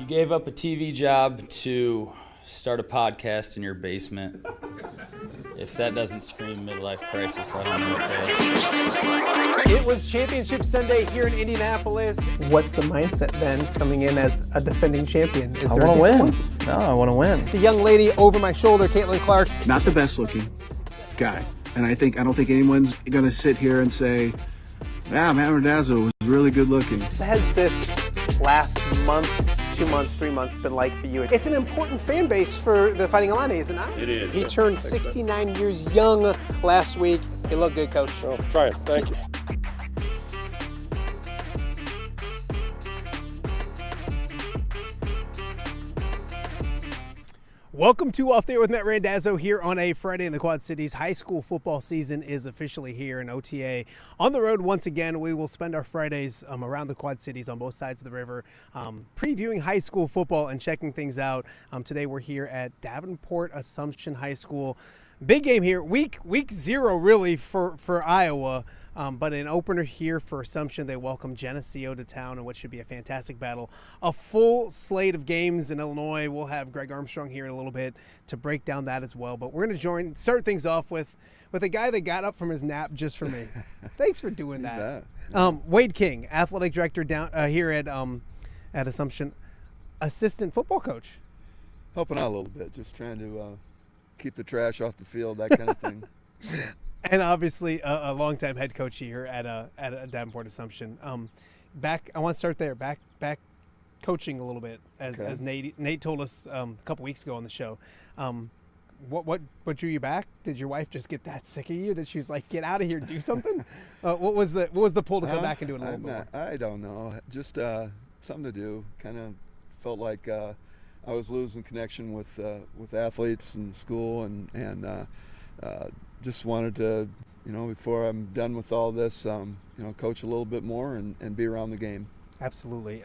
gave up a TV job to start a podcast in your basement. If that doesn't scream midlife crisis, I don't know what does. It was Championship Sunday here in Indianapolis. What's the mindset then coming in as a defending champion? I want to win. No, I want to win. The young lady over my shoulder, Caitlin Clark. Not the best looking guy. And I don't think anyone's going to sit here and say, Matt Randazzo was really good looking. Has this last month, 2 months, 3 months been like for you? It's an important fan base for the Fighting Illini, is it not? It is. He turned 69 years young last week. You look good, Coach. Oh, try it. Thank you. Welcome to Off There with Matt Randazzo here on a Friday in the Quad Cities. High school football season is officially here in OTA. On the road once again, we will spend our Fridays around the Quad Cities on both sides of the river, previewing high school football and checking things out. Today we're here at Davenport Assumption High School. Big game here, week 0 really for Iowa. But an opener here for Assumption. They welcome Geneseo to town in what should be a fantastic battle. A full slate of games in Illinois. We'll have Greg Armstrong here in a little bit to break down that as well. But we're going to start things off with a guy that got up from his nap just for me. Thanks for doing that. Wadw KIng, athletic director down here at Assumption, assistant football coach. Helping out a little bit, just trying to keep the trash off the field, that kind of thing. And obviously a longtime head coach here at Davenport Assumption. I want to start there. Back coaching a little bit, as Nate told us a couple weeks ago on the show. What drew you back? Did your wife just get that sick of you that she was like, "Get out of here, do something"? What was the pull to come back and do it a little bit more? I don't know. Just something to do. Kind of felt like I was losing connection with athletes in school, and just wanted to, before I'm done with all this, coach a little bit more and be around the game. Absolutely.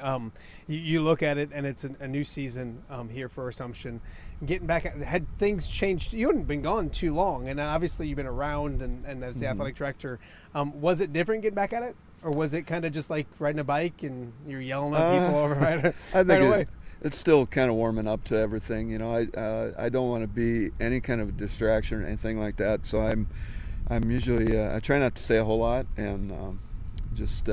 You look at it, and it's a new season here for Assumption. Getting back, had things changed? You hadn't been gone too long, and obviously you've been around and as the athletic director. Was it different getting back at it? Or was it kind of just like riding a bike and you're yelling at people over right away? It's still kind of warming up to everything. I don't want to be any kind of distraction or anything like that. So I'm usually I try not to say a whole lot and just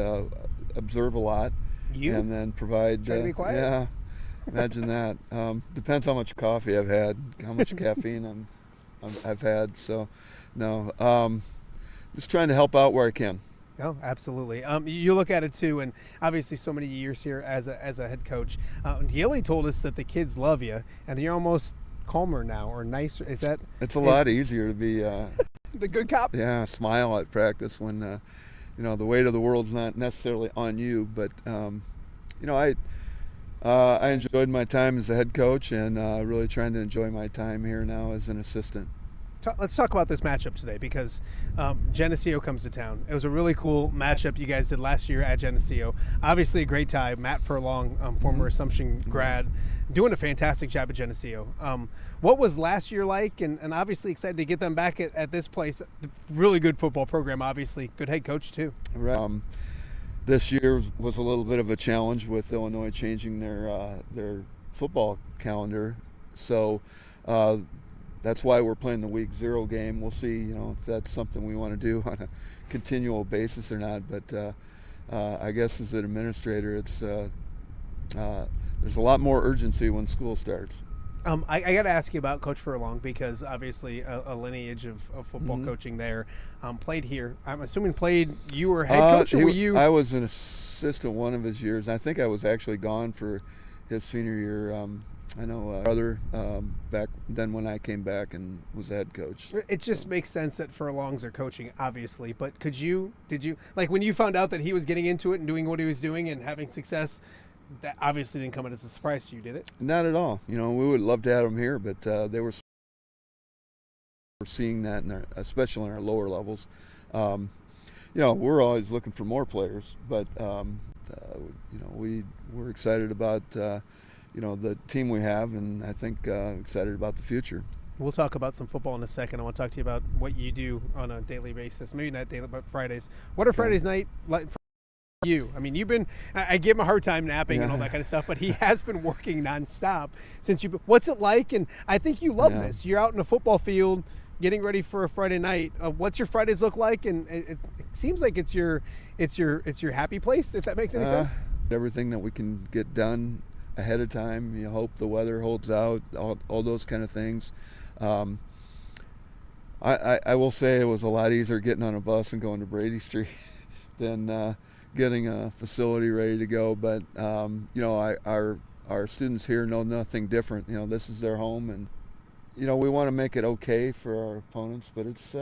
observe a lot. And then provide. Try to be quiet. Yeah, imagine that. Depends how much coffee I've had, how much caffeine I've had. So no, just trying to help out where I can. Oh, absolutely. You look at it too, and obviously so many years here as a head coach. Gilly told us that the kids love you, and you're almost calmer now or nicer. It's a lot easier to be the good cop. Yeah, smile at practice when the weight of the world's not necessarily on you. But I enjoyed my time as a head coach, and really trying to enjoy my time here now as an assistant. Let's talk about this matchup today because Geneseo comes to town. It was a really cool matchup you guys did last year at Geneseo. Obviously a great time. Matt Furlong, former Assumption grad, doing a fantastic job at Geneseo. What was last year like? And obviously excited to get them back at this place. Really good football program, obviously. Good head coach too. Right. This year was a little bit of a challenge with Illinois changing their football calendar. So that's why we're playing the week 0 game. We'll see, if that's something we want to do on a continual basis or not. But I guess as an administrator, it's there's a lot more urgency when school starts. I got to ask you about Coach Furlong because obviously a lineage of football coaching there. Played here. I'm assuming you were head coach or were you? I was an assistant one of his years. I think I was actually gone for his senior year. I know brother back then when I came back and was the head coach. It just makes sense that Furlongs are coaching, obviously. But did you like when you found out that he was getting into it and doing what he was doing and having success? That obviously didn't come as a surprise to you, did it? Not at all. We would love to have him here, but they were seeing that especially in our lower levels. We're always looking for more players, but we're excited about. The team we have, and I think excited about the future. We'll talk about some football in a second. I want to talk to you about what you do on a daily basis. Maybe not daily, but Fridays. What are Fridays night like? you? I mean, I give him a hard time napping and all that kind of stuff, but he has been working nonstop since what's it like? And I think you love this. You're out in a football field getting ready for a Friday night. What's your Fridays look like? And it seems like it's your happy place, if that makes any sense. Everything that we can get done ahead of time. You hope the weather holds out, all those kind of things. I will say it was a lot easier getting on a bus and going to Brady Street than getting a facility ready to go. But our students here know nothing different. This is their home, and we want to make it okay for our opponents, but it's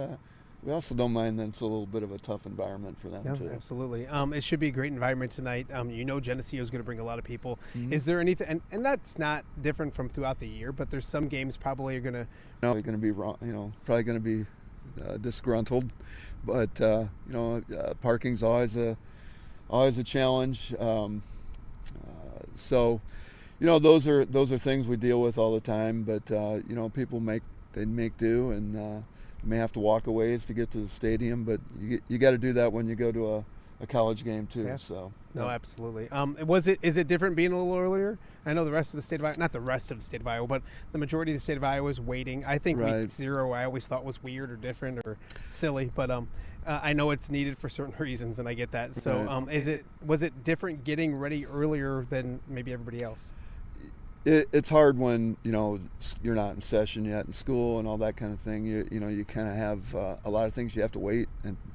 we also don't mind that it's a little bit of a tough environment for them too. Absolutely. It should be a great environment tonight. Geneseo is going to bring a lot of people. Mm-hmm. Is there anything, and that's not different from throughout the year, but there's some games probably are going to. No, you're going to be wrong. Probably going to be disgruntled, but parking's always a challenge. So, those are things we deal with all the time. But people make do, and you may have to walk a ways to get to the stadium. But you got to do that when you go to a college game too. Yeah. So. No, absolutely. Is it different being a little earlier? I know the rest of the state of Iowa, not the rest of the state of Iowa, but the majority of the state of Iowa is waiting. I think week 0 I always thought was weird or different or silly, but I know it's needed for certain reasons, and I get that. So was it different getting ready earlier than maybe everybody else? It's hard when you're not in session yet in school and all that kind of thing. You kind of have a lot of things you have to wait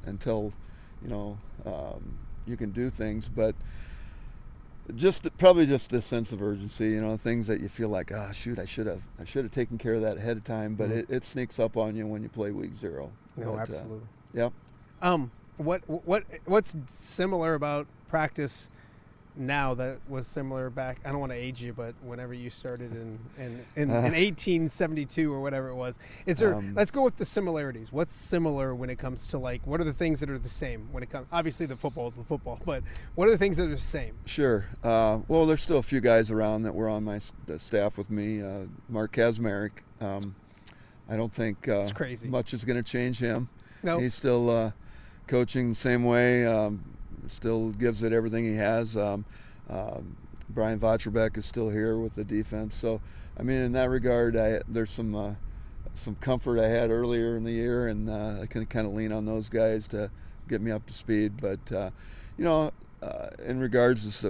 until you can do things, but probably just a sense of urgency, things that you feel like, shoot, I should have taken care of that ahead of time, but it sneaks up on you when you play week 0. No, absolutely. Yep. What's similar about practice now that was similar back? I don't want to age you, but whenever you started in 1872 or whatever it was, is there? Let's go with the similarities. What's similar when it comes to what are the things that are the same when it comes? Obviously, the football is the football, but what are the things that are the same? Sure. Well, there's still a few guys around that were on my staff with me. Mark Kazmarek. I don't think much is going to change him. No. He's still coaching the same way. Still gives it everything he has. Brian Vatrabek is still here with the defense. So, in that regard, there's some comfort I had earlier in the year, and I can kind of lean on those guys to get me up to speed. But, in regards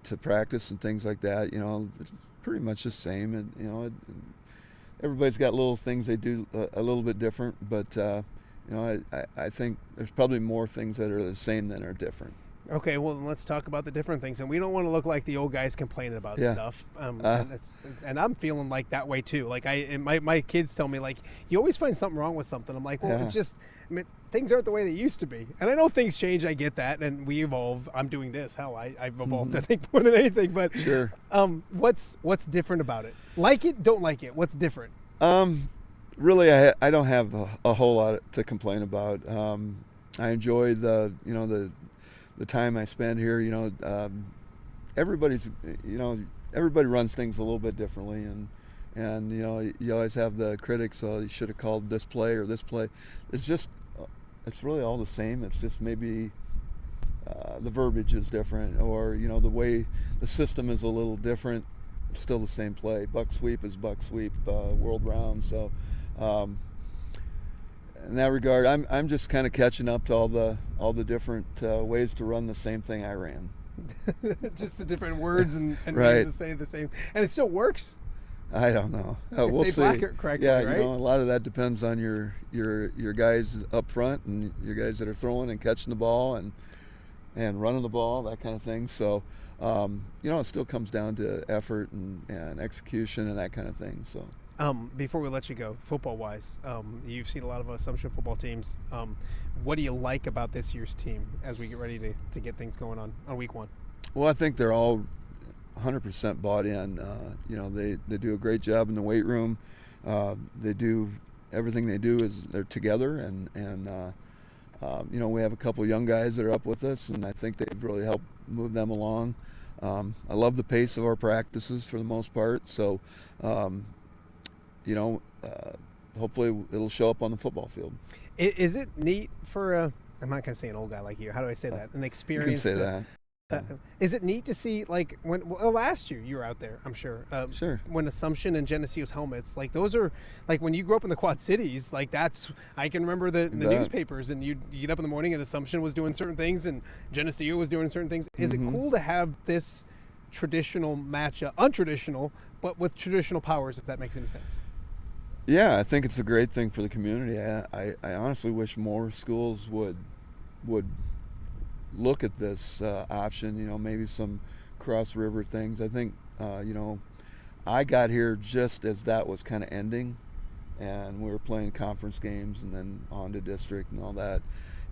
to practice and things like that, it's pretty much the same. And, everybody's got little things they do a little bit different, but I think there's probably more things that are the same than are different. Okay, well, then let's talk about the different things. And we don't want to look like the old guys complaining about stuff. And I'm feeling like that way too. Like my kids tell me, you always find something wrong with something. I'm like, well, it's just, things aren't the way they used to be. And I know things change. I get that. And we evolve. I'm doing this. Hell, I've evolved, I think, more than anything. But sure. What's different about it? Like it, don't like it. What's different? Really, I don't have a whole lot to complain about. I enjoy the time I spend here. Everybody runs things a little bit differently, and you always have the critics. You should have called this play or this play. It's really all the same. It's just maybe the verbiage is different, or the way the system is a little different. It's still the same play. Buck sweep is buck sweep, world round. So in that regard, I'm just kind of catching up to all the different ways to run the same thing I ran. Just the different words and right. ways to say the same, and it still works. I don't know. We'll see. Block it correctly, yeah, right? A lot of that depends on your guys up front and your guys that are throwing and catching the ball and running the ball, that kind of thing. So, it still comes down to effort and execution and that kind of thing. So. Before we let you go, football-wise, you've seen a lot of Assumption football teams. What do you like about this year's team as we get ready to get things going on week 1? Well, I think they're all 100% bought in. They do a great job in the weight room. They do everything they do is they're together, and we have a couple young guys that are up with us, and I think they've really helped move them along. I love the pace of our practices for the most part. So. Hopefully it'll show up on the football field. Is it neat for I'm not going to say an old guy like you. How do I say that? An experienced. You can say that. Is it neat to see, like, last year you were out there, I'm sure. Sure. When Assumption and Geneseo's helmets, like, those are, like, when you grew up in the Quad Cities, like, I can remember the newspapers, and you get up in the morning and Assumption was doing certain things and Geneseo was doing certain things. Is it cool to have this traditional matchup, untraditional, but with traditional powers, if that makes any sense? Yeah, I think it's a great thing for the community. I honestly wish more schools would look at this option, maybe some cross-river things. I think, I got here just as that was kind of ending, and we were playing conference games and then on to district and all that.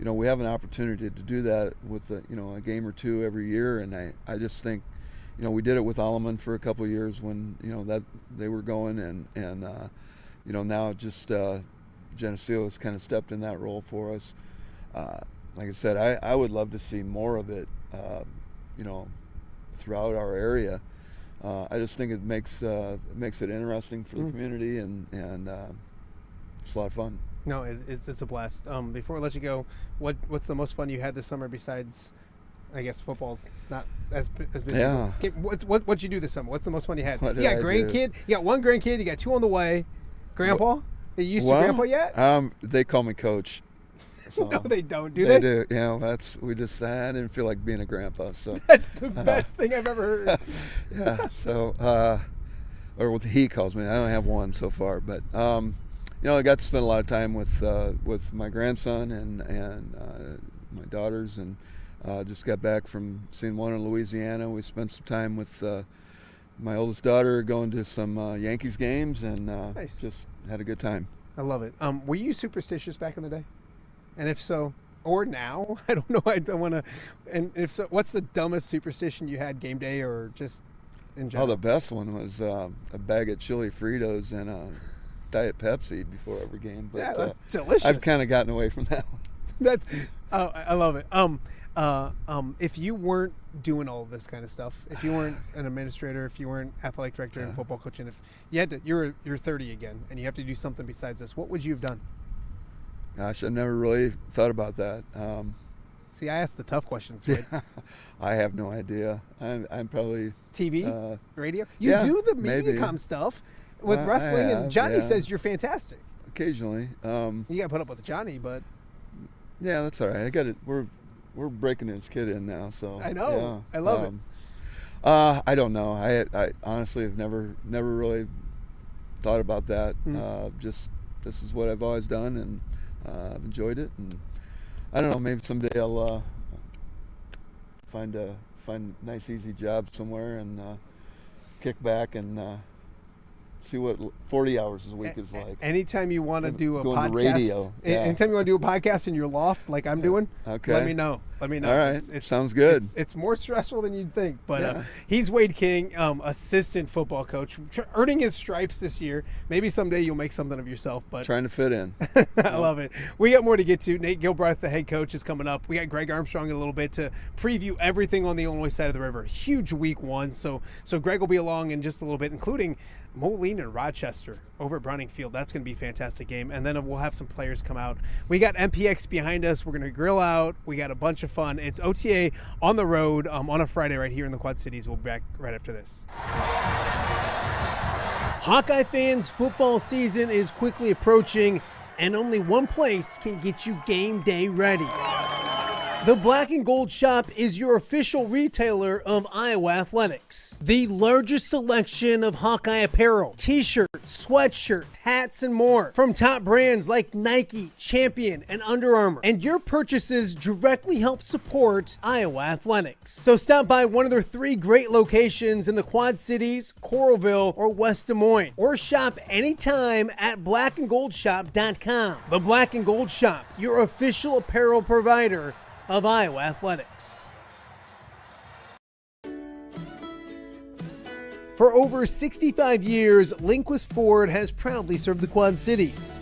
We have an opportunity to do that with a game or two every year, and I just think, we did it with Alleman for a couple of years when, that they were going, and now just Geneseo has kind of stepped in that role for us. Like I said, I would love to see more of it, throughout our area. I just think it makes it interesting for the community, and it's a lot of fun. No, it's a blast. Before I let you go, what's the most fun you had this summer besides, I guess, football's not as big? Yeah. What'd you do this summer? What's the most fun you had? What You did got I grandkid. You got one grandkid. You got two on the way. Grandpa? Are you used to Grandpa yet? They call me Coach. So No, they don't. Do they? they? Do. I didn't feel like being a grandpa. So That's the best thing I've ever heard. yeah. So, or what he calls me. I don't have one so far, but I got to spend a lot of time with my grandson and my daughters, and just got back from seeing one in Louisiana. We spent some time with my oldest daughter going to some Yankees games, and Nice. just had a good time. I love it. Were you superstitious back in the day? And if so, or now? I don't know. I don't want to. And if so, what's the dumbest superstition you had game day or just in general? Oh, the best one was a bag of chili Fritos and a Diet Pepsi before every game. But Yeah, that's delicious. I've kind of gotten away from that one. That's. Oh, I love it. If you weren't doing all of this kind of stuff, if you weren't an administrator, if you weren't athletic director and football coach, and if you had to, you're 30 again, and you have to do something besides this, what would you have done? Gosh, I never really thought about that. See, I asked the tough questions. Right? I have no idea. I'm probably TV, radio. You yeah, do the maybe. MediaCom stuff with Well, wrestling, I and have, Johnny yeah. says you're fantastic. occasionally. You got to put up with Johnny, but Yeah, that's all right. I got it. We're breaking his kid in now, so I know. yeah. I love it. I don't know. I honestly have never really thought about that. Just this is what I've always done, and I've enjoyed it. And I don't know. Maybe someday I'll find a nice easy job somewhere and kick back and see what 40 hours a week is like. Anytime you want to do a Going to podcast, radio, yeah. anytime you want to do a podcast in your loft, like I'm doing, Okay. let me know. Let me know. All right. Sounds good. It's more stressful than you'd think, but Yeah. he's Wadw KIng, assistant football coach, earning his stripes this year. Maybe someday you'll make something of yourself, but Trying to fit in. I love it. We got more to get to. Nate Gilbraith, the head coach, is coming up. We got Greg Armstrong in a little bit to preview everything on the Illinois side of the river. Huge week one, so Greg will be along in just a little bit, including Moline and Rochester over at Browning Field. That's going to be a fantastic game, and then we'll have some players come out. We got MPX behind us. We're going to grill out. We got a bunch of fun. It's OTA on the road on a Friday right here in the Quad Cities. We'll be back right after this. Hawkeye fans, football season is quickly approaching, and only one place can get you game day ready. The Black and Gold Shop is your official retailer of Iowa athletics. The largest selection of Hawkeye apparel, t-shirts, sweatshirts, hats, and more from top brands like Nike, Champion, and Under Armour. And your purchases directly help support Iowa athletics. So stop by one of their 3 great locations in the Quad Cities, Coralville, or West Des Moines. Or shop anytime at blackandgoldshop.com. The Black and Gold Shop, your official apparel provider of Iowa athletics. For over 65 years, Lindquist Ford has proudly served the Quad Cities,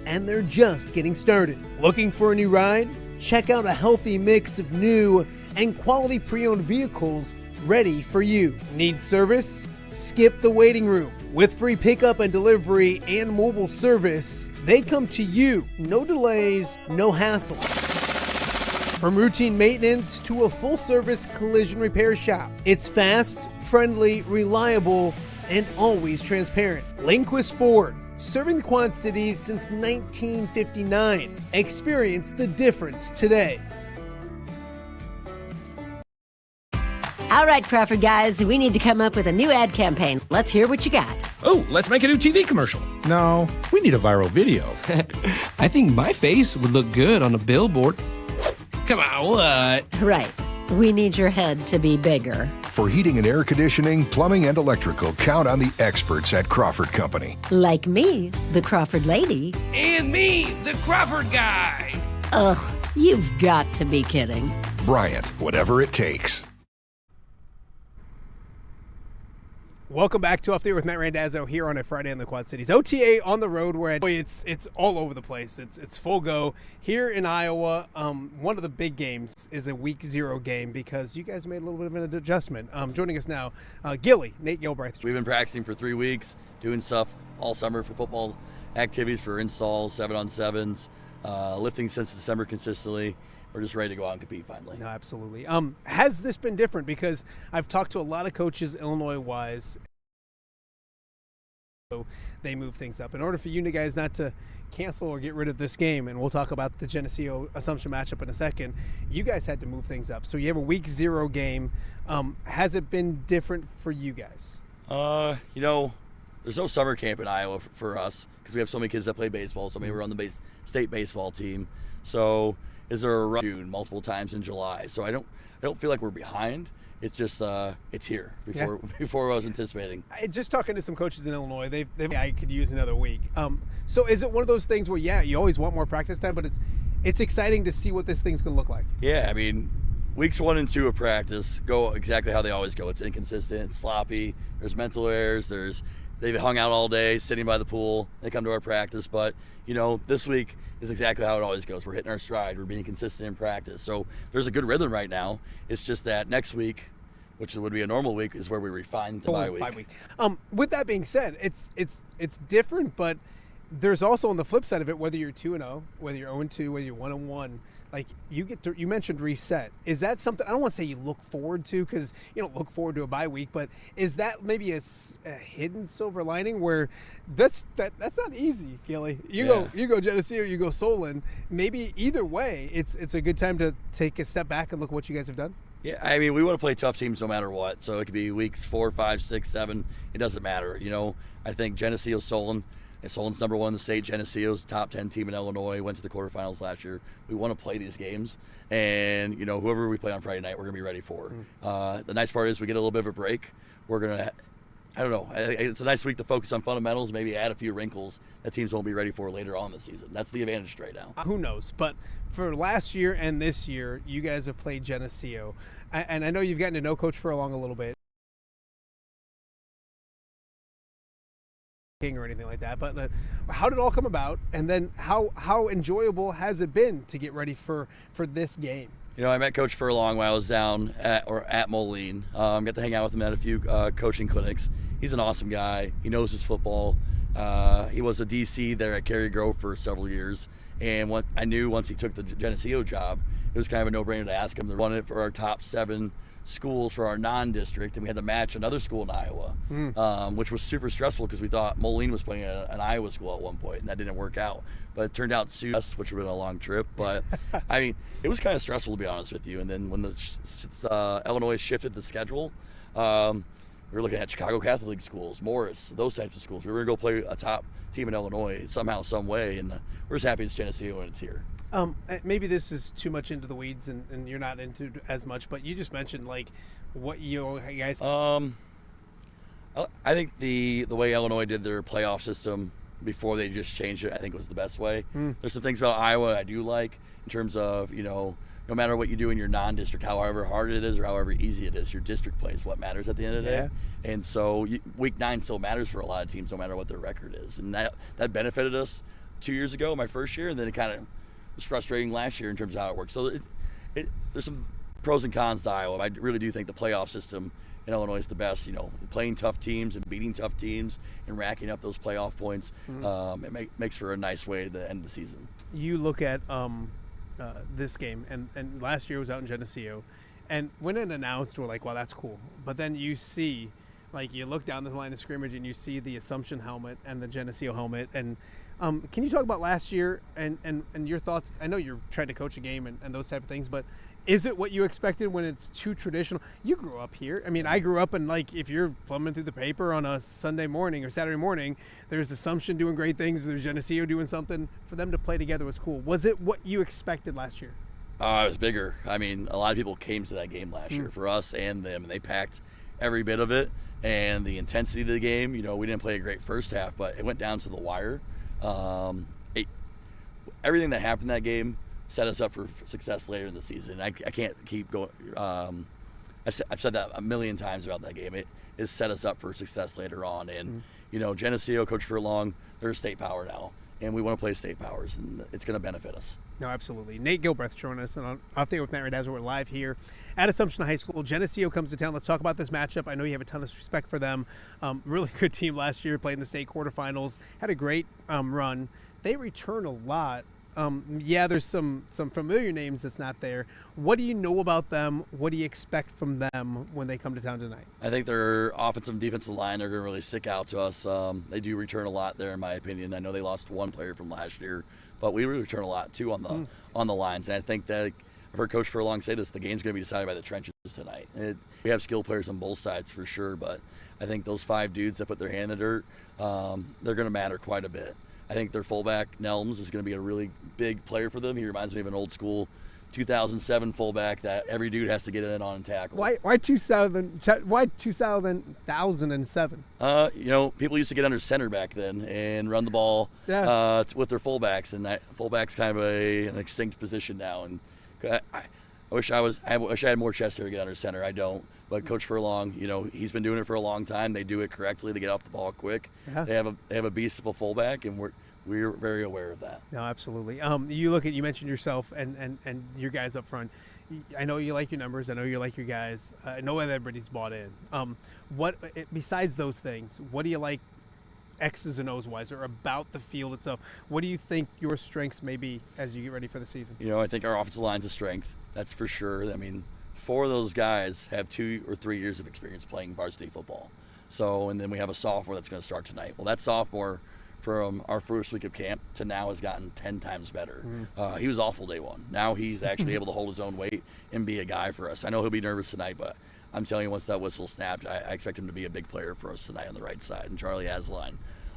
and they're just getting started. Looking for a new ride? Check out a healthy mix of new and quality pre-owned vehicles ready for you. Need service? Skip the waiting room. With free pickup and delivery and mobile service, they come to you. No delays, no hassle. From routine maintenance to a full-service collision repair shop, it's fast, friendly, reliable, and always transparent. Lindquist Ford, serving the Quad Cities since 1959. Experience the difference today. All right, Crawford guys, we need to come up with a new ad campaign. Let's hear what you got. Oh, let's make a new TV commercial. No, we need a viral video. I think my face would look good on a billboard. Come on, what? Right. We need your head to be bigger. For heating and air conditioning, plumbing, and electrical, count on the experts at Crawford Company. Like me, the Crawford lady. And me, the Crawford guy. Ugh, you've got to be kidding. Bryant, whatever it takes. Welcome back to Off the Air with Matt Randazzo here on a Friday in the Quad Cities. OTA on the road, where it's all over the place. It's full go here in Iowa. One of the big games is a Week 0 game because you guys made a little bit of an adjustment. Joining us now, Nate Gilbraith. We've been practicing for 3 weeks, doing stuff all summer for football activities, for installs, 7-on-7s, lifting since December consistently. We're just ready to go out and compete finally. No, absolutely. Has this been different? Because I've talked to a lot of coaches Illinois-wise. So they move things up. In order for you guys not to cancel or get rid of this game, and we'll talk about the Geneseo Assumption matchup in a second, you guys had to move things up. So you have a Week 0 game. Has it been different for you guys? There's no summer camp in Iowa for us because we have so many kids that play baseball. So many were on the state baseball team. So is there a run multiple times in July? So I don't feel like we're behind. It's just it's here before I was anticipating. Just talking to some coaches in Illinois, I could use another week. So is it one of those things where you always want more practice time, but it's exciting to see what this thing's gonna look like? Yeah, I mean, weeks 1 and 2 of practice go exactly how they always go. It's inconsistent, it's sloppy. There's mental errors. They've hung out all day, sitting by the pool. They come to our practice, but this week is exactly how it always goes. We're hitting our stride. We're being consistent in practice. So there's a good rhythm right now. It's just that next week, which would be a normal week, is where we refine the bye week. With that being said, it's different, but there's also on the flip side of it, whether you're 2-0, whether you're 0-2, whether you're 1-1. Like you mentioned reset. Is that something, I don't want to say you look forward to, because you don't look forward to a bye week, but is that maybe a hidden silver lining where that's not easy, Gilly? You go Geneseo, you go Solon. Maybe either way, it's a good time to take a step back and look at what you guys have done. Yeah, I mean, we want to play tough teams no matter what. So it could be weeks 4, 5, 6, 7. It doesn't matter. I think Geneseo, Solon. And Solon's number 1 in the state. Geneseo's top 10 team in Illinois. Went to the quarterfinals last year. We want to play these games, and whoever we play on Friday night, we're gonna be ready for. The nice part is we get a little bit of a break. We're gonna, I don't know. It's a nice week to focus on fundamentals, maybe add a few wrinkles that teams won't be ready for later on in the season. That's the advantage right now. Who knows? But for last year and this year, you guys have played Geneseo, and I know you've gotten to know Coach Furlong a little bit. Or anything like that, but how did it all come about, and then how enjoyable has it been to get ready for this game? I met Coach Furlong while I was down at Moline. Got to hang out with him at a few coaching clinics. He's an awesome guy. He knows his football. He was a DC there at Cary Grove for several years, and I knew once he took the Geneseo job, it was kind of a no-brainer to ask him to run it for our top 7 schools for our non-district, and we had to match another school in Iowa, which was super stressful because we thought Moline was playing at an Iowa school at one point, and that didn't work out. But it turned out Sioux, which would have been a long trip. But I mean, it was kind of stressful, to be honest with you. And then when the Illinois shifted the schedule, we were looking at Chicago Catholic schools, Morris, those types of schools. We were going to go play a top team in Illinois somehow, some way, and we're just happy it's Geneseo and it's here. Maybe this is too much into the weeds, and you're not into as much, but you just mentioned what you guys. I think the way Illinois did their playoff system before they just changed it, I think was the best way. There's some things about Iowa I do like in terms of no matter what you do in your non-district, however hard it is or however easy it is, your district play is what matters at the end of the day. And so week 9 still matters for a lot of teams, no matter what their record is, and that benefited us 2 years ago, my first year, and then it kind of was frustrating last year in terms of how it works. So there's some pros and cons to Iowa. I really do think the playoff system in Illinois is the best. Playing tough teams and beating tough teams and racking up those playoff points, it makes for a nice way to end the season. You look at this game, and last year was out in Geneseo, and when it announced, we're like, well, that's cool. But then you see, like, you look down the line of scrimmage and you see the Assumption helmet and the Geneseo helmet, and can you talk about last year and your thoughts? I know you're trying to coach a game and those type of things, but is it what you expected when it's too traditional? You grew up here. I mean, I grew up, and like, if you're thumbing through the paper on a Sunday morning or Saturday morning, there's Assumption doing great things, there's Geneseo doing something. For them to play together was cool. Was it what you expected last year? It was bigger. I mean, a lot of people came to that game last year, for us and them, and they packed every bit of it. And the intensity of the game, you know, we didn't play a great first half, but it went down to the wire. Everything that happened in that game set us up for success later in the season. I can't keep going. I've said that a million times about that game. It has set us up for success later on. And, you know, Geneseo, Coach Furlong, they're a state power now. And we want to play state powers, and it's going to benefit us. No, absolutely. Nate Gilbraith joining us on Off Day with Matt Randazzo. We're live here at Assumption High School. Geneseo comes to town. Let's talk about this matchup. I know you have a ton of respect for them. Really good team last year, played in the state quarterfinals, had a great run. They return a lot. Yeah, there's some familiar names that's not there. What do you know about them? What do you expect from them when they come to town tonight? I think their offensive and defensive line are going to really stick out to us. They do return a lot there, in my opinion. I know they lost one player from last year, but we return a lot too on the lines. And I think that, I've heard Coach Furlong say this, the game's going to be decided by the trenches tonight. We have skilled players on both sides for sure, but I think those 5 dudes that put their hand in the dirt, they're going to matter quite a bit. I think their fullback, Nelms, is going to be a really big player for them. He reminds me of an old school 2007 fullback that every dude has to get in on and tackle. Why 2007? You know, people used to get under center back then and run the ball with their fullbacks, and that fullback's kind of an extinct position now. And I wish I had more chest hair to get under center. I don't. But Coach Furlong, you know, he's been doing it for a long time. They do it correctly. They get off the ball quick. Yeah. They have a beast of a fullback, and we're very aware of that. No, absolutely. You mentioned yourself and your guys up front. I know you like your numbers. I know you like your guys. I know everybody's bought in. Besides those things, what do you like X's and O's wise, or about the field itself? What do you think your strengths may be as you get ready for the season? You know, I think our offensive line's a strength. That's for sure. I mean, 4 of those guys have 2 or 3 years of experience playing varsity football. So, and then we have a sophomore that's going to start tonight. Well, that sophomore from our first week of camp to now has gotten 10 times better. He was awful day one. Now he's actually able to hold his own weight and be a guy for us. I know he'll be nervous tonight, but I'm telling you, once that whistle snapped, I expect him to be a big player for us tonight on the right side, and Charlie Asline.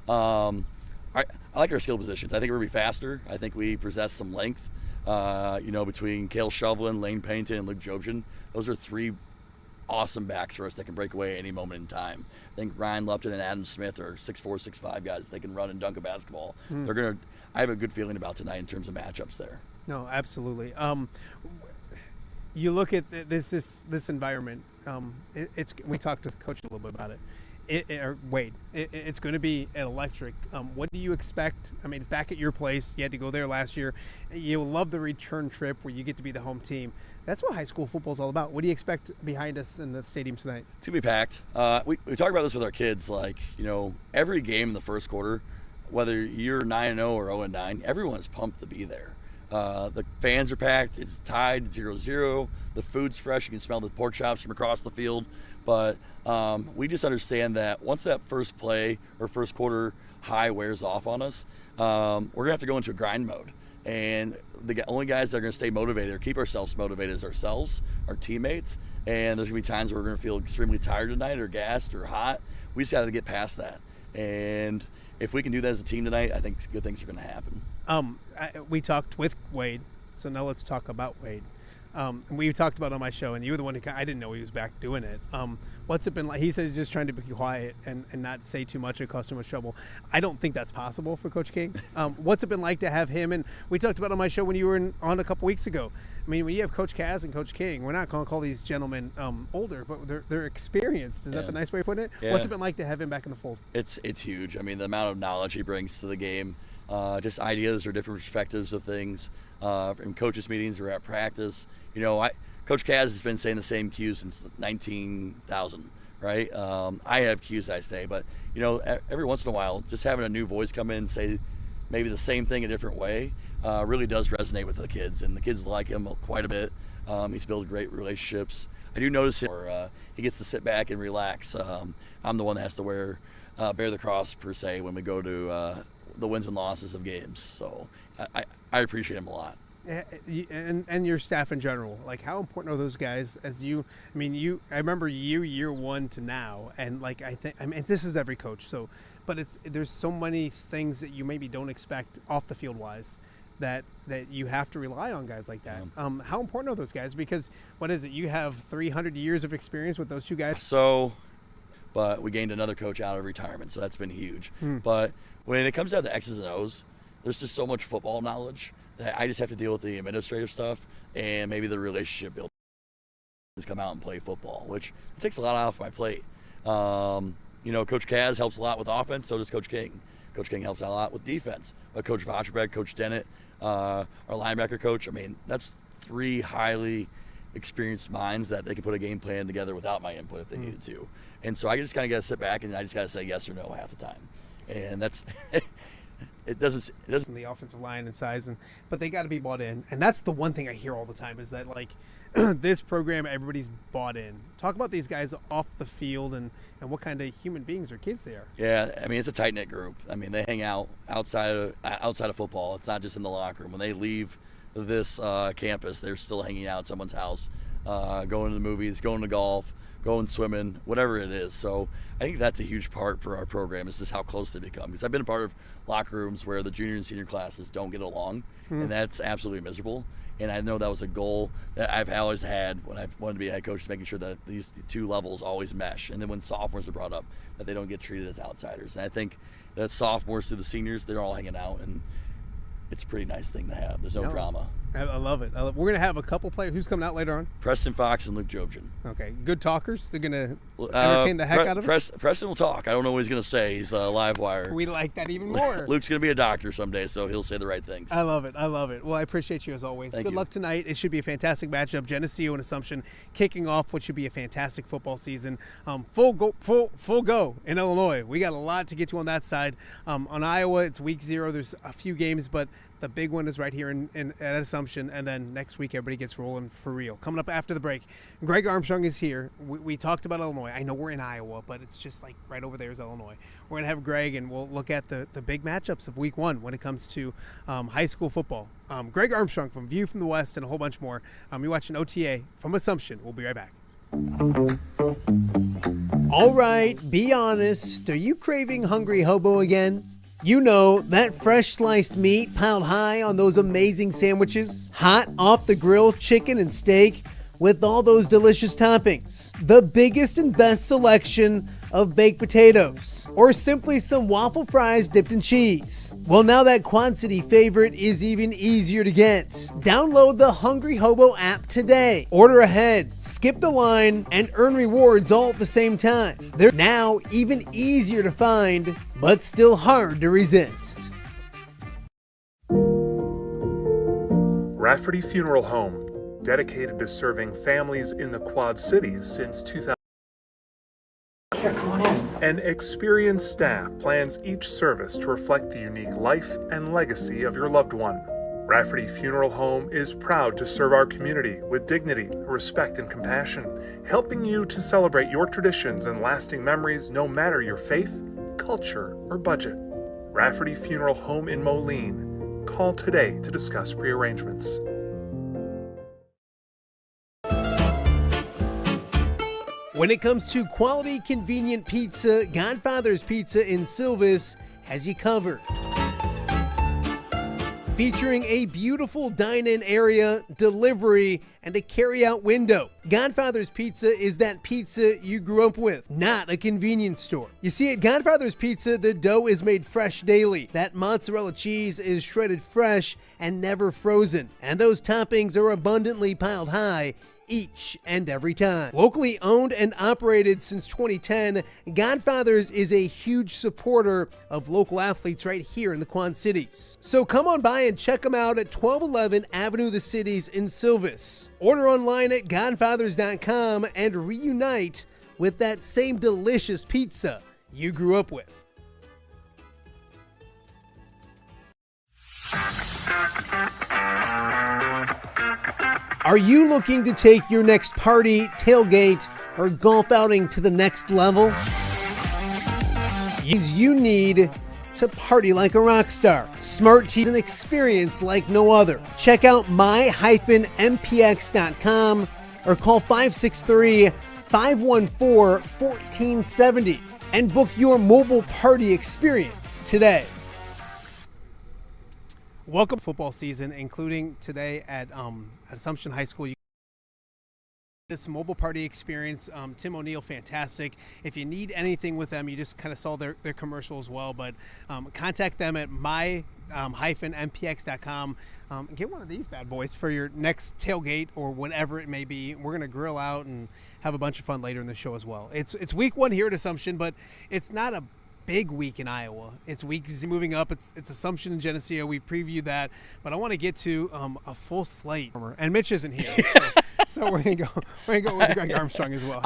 I like our skill positions. I think we're going to be faster. I think we possess some length. You know, between Cale Shovelin, Lane Pennington, and Luke Jobson, those are 3 awesome backs for us that can break away at any moment in time. I think Ryan Lupton and Adam Smith are 6'4", 6'5" guys. They can run and dunk a basketball. I have a good feeling about tonight in terms of matchups there. No, absolutely. You look at this environment. We talked to the coach a little bit about it. Wade, it's going to be electric. What do you expect? I mean, it's back at your place. You had to go there last year. You'll love the return trip where you get to be the home team. That's what high school football is all about. What do you expect behind us in the stadium tonight? It's going to be packed. We talk about this with our kids. Like, you know, every game in the first quarter, whether you're 9-0 or 0-9, everyone's pumped to be there. The fans are packed. It's tied 0-0. The food's fresh. You can smell the pork chops from across the field. But we just understand that once that first play or first quarter high wears off on us, we're going to have to go into a grind mode. And the only guys that are going to stay motivated or keep ourselves motivated is ourselves, our teammates. And there's going to be times where we're going to feel extremely tired tonight or gassed or hot. We just got to get past that. And if we can do that as a team tonight, I think good things are going to happen. We talked with Wade, so now let's talk about Wade. We talked about it on my show, and you were the one I didn't know he was back doing it. What's it been like? He says he's just trying to be quiet and not say too much or cause too much trouble. I don't think that's possible for Coach King. What's it been like to have him? And we talked about it on my show when you were on a couple weeks ago. I mean, when you have Coach Kaz and Coach King, we're not going to call these gentlemen older, but they're experienced. Is that the nice way of putting it? Yeah. What's it been like to have him back in the fold? It's huge. I mean, the amount of knowledge he brings to the game, just ideas or different perspectives of things, in coaches' meetings or at practice. You know, Coach Kaz has been saying the same cues since 19,000, right? I have cues, I say, but, you know, every once in a while, just having a new voice come in and say maybe the same thing a different way, really does resonate with the kids, and the kids like him quite a bit. He's built great relationships. I do notice him, he gets to sit back and relax. I'm the one that has to bear the cross, per se, when we go to the wins and losses of games. So I appreciate him a lot. And your staff in general, like, how important are those guys as you? I mean, I remember year one to now, and like I mean, this is every coach. So, but there's so many things that you maybe don't expect off the field wise that you have to rely on guys like that. How important are those guys? Because what is it? You have 300 years of experience with those two guys. So, but we gained another coach out of retirement, so that's been huge. But when it comes down to X's and O's, there's just so much football knowledge that I just have to deal with the administrative stuff and maybe the relationship building. Just come out and play football, which takes a lot off my plate. Coach Kaz helps a lot with offense, so does Coach King. Coach King helps out a lot with defense. But Coach Vacherbeck, Coach Dennett, our linebacker coach, I mean, that's 3 highly experienced minds that they can put a game plan together without my input if they needed to. And so I just kind of got to sit back and I just got to say yes or no half the time. And that's it doesn't the offensive line and size, but they got to be bought in. And that's the one thing I hear all the time is that, like, this program, everybody's bought in. Talk about these guys off the field and what kind of human beings or kids they are. Yeah, I mean, it's a tight-knit group. I mean, they hang out outside of football. It's not just in the locker room. When they leave this campus, they're still hanging out at someone's house, going to the movies, going to golf, going swimming, whatever it is. So I think that's a huge part for our program, is just how close they become. Because I've been a part of locker rooms where the junior and senior classes don't get along, and that's absolutely miserable. And I know that was a goal that I've always had when I wanted to be a head coach, is making sure that these 2 levels always mesh. And then when sophomores are brought up, that they don't get treated as outsiders. And I think that sophomores to the seniors, they're all hanging out, and it's a pretty nice thing to have. There's no drama. I love it. We're going to have a couple players. Who's coming out later on? Preston Fox and Luke Jojen. Okay. Good talkers. They're going to entertain the heck out of us? Preston will talk. I don't know what he's going to say. He's a live wire. We like that even more. Luke's going to be a doctor someday, so he'll say the right things. I love it. Well, I appreciate you as always. Thank Good you. luck tonight. It should be a fantastic matchup. Geneseo and Assumption kicking off what should be a fantastic football season. Full go in Illinois. We got a lot to get to on that side. On Iowa, it's week 0. There's a few games, but the big one is right here at Assumption, and then next week everybody gets rolling for real. Coming up after the break, Greg Armstrong is here. We talked about Illinois. I know we're in Iowa, but it's just like right over there is Illinois. We're going to have Greg, and we'll look at the big matchups of week 1 when it comes to high school football. Greg Armstrong from View from the West and a whole bunch more. You're watching OTA from Assumption. We'll be right back. All right, be honest. Are you craving Hungry Hobo again? You know, that fresh sliced meat piled high on those amazing sandwiches, hot off the grill chicken and steak with all those delicious toppings, the biggest and best selection of baked potatoes, or simply some waffle fries dipped in cheese. Well, now that Quad City favorite is even easier to get. Download the Hungry Hobo app today. Order ahead, skip the line, and earn rewards all at the same time. They're now even easier to find, but still hard to resist. Rafferty Funeral Home, dedicated to serving families in the Quad Cities since 2000. Here, come on in. An experienced staff plans each service to reflect the unique life and legacy of your loved one. Rafferty Funeral Home is proud to serve our community with dignity, respect, and compassion, helping you to celebrate your traditions and lasting memories no matter your faith, culture, or budget. Rafferty Funeral Home in Moline. Call today to discuss prearrangements. When it comes to quality, convenient pizza, Godfather's Pizza in Silvis has you covered. Featuring a beautiful dine-in area, delivery, and a carry-out window. Godfather's Pizza is that pizza you grew up with, not a convenience store. You see, at Godfather's Pizza, the dough is made fresh daily. That mozzarella cheese is shredded fresh and never frozen. And those toppings are abundantly piled high each and every time. Locally owned and operated since 2010, Godfather's is a huge supporter of local athletes right here in the Quad Cities. So come on by and check them out at 1211 Avenue of the Cities in Silvis. Order online at godfathers.com and reunite with that same delicious pizza you grew up with. Are you looking to take your next party, tailgate, or golf outing to the next level? You need to party like a rock star. Smart Tees, an experience like no other. Check out my-mpx.com or call 563-514-1470 and book your mobile party experience today. Welcome to football season, including today at Assumption High School. This mobile party experience, Tim O'Neill, fantastic. If you need anything with them, you just kind of saw their commercial as well, but contact them at my-mpx.com. Get one of these bad boys for your next tailgate or whatever it may be. We're going to grill out and have a bunch of fun later in the show as well. It's week 1 here at Assumption, but it's not a big week in Iowa. It's week moving up. It's Assumption and Geneseo. We previewed that, but I want to get to a full slate. And Mitch isn't here, so we're gonna go with Greg Armstrong as well.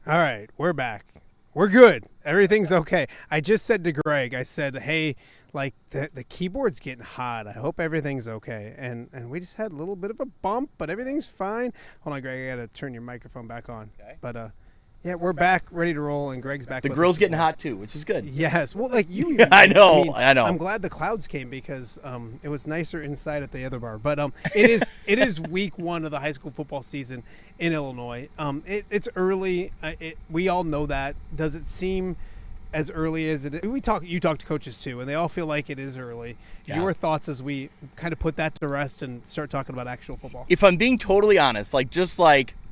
All right, we're back. We're good. Everything's okay. I just said to Greg, I said, hey, like the keyboard's getting hot. I hope everything's okay. And we just had a little bit of a bump, but everything's fine. Hold on, Greg, I got to turn your microphone back on. Okay. But yeah, we're back, ready to roll, and Greg's back. The grill's getting hot too, which is good. Yes. Well, like you. I know. I'm glad the clouds came because it was nicer inside at the other bar. But it is week 1 of the high school football season in Illinois. It's early. We all know that. Does it seem as early as it is? You talk to coaches too, and they all feel like it is early. Yeah. Your thoughts as we kind of put that to rest and start talking about actual football? If I'm being totally honest, just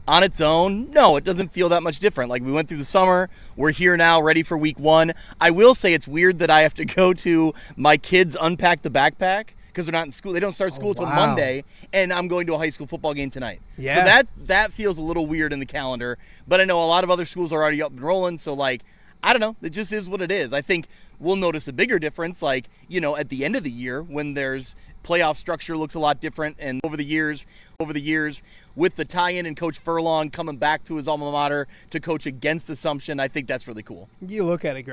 on its own, no, it doesn't feel that much different. Like, we went through the summer, we're here now, ready for week 1. I will say it's weird that I have to go to my kids unpack the backpack because they're not in school. They don't start school till Monday, and I'm going to a high school football game tonight. Yeah. So that feels a little weird in the calendar, but I know a lot of other schools are already up and rolling, so I don't know. It just is what it is. I think we'll notice a bigger difference, at the end of the year when there's playoff structure looks a lot different, and over the years with the tie-in and Coach Furlong coming back to his alma mater to coach against Assumption, I think that's really cool. You look at it, Greg.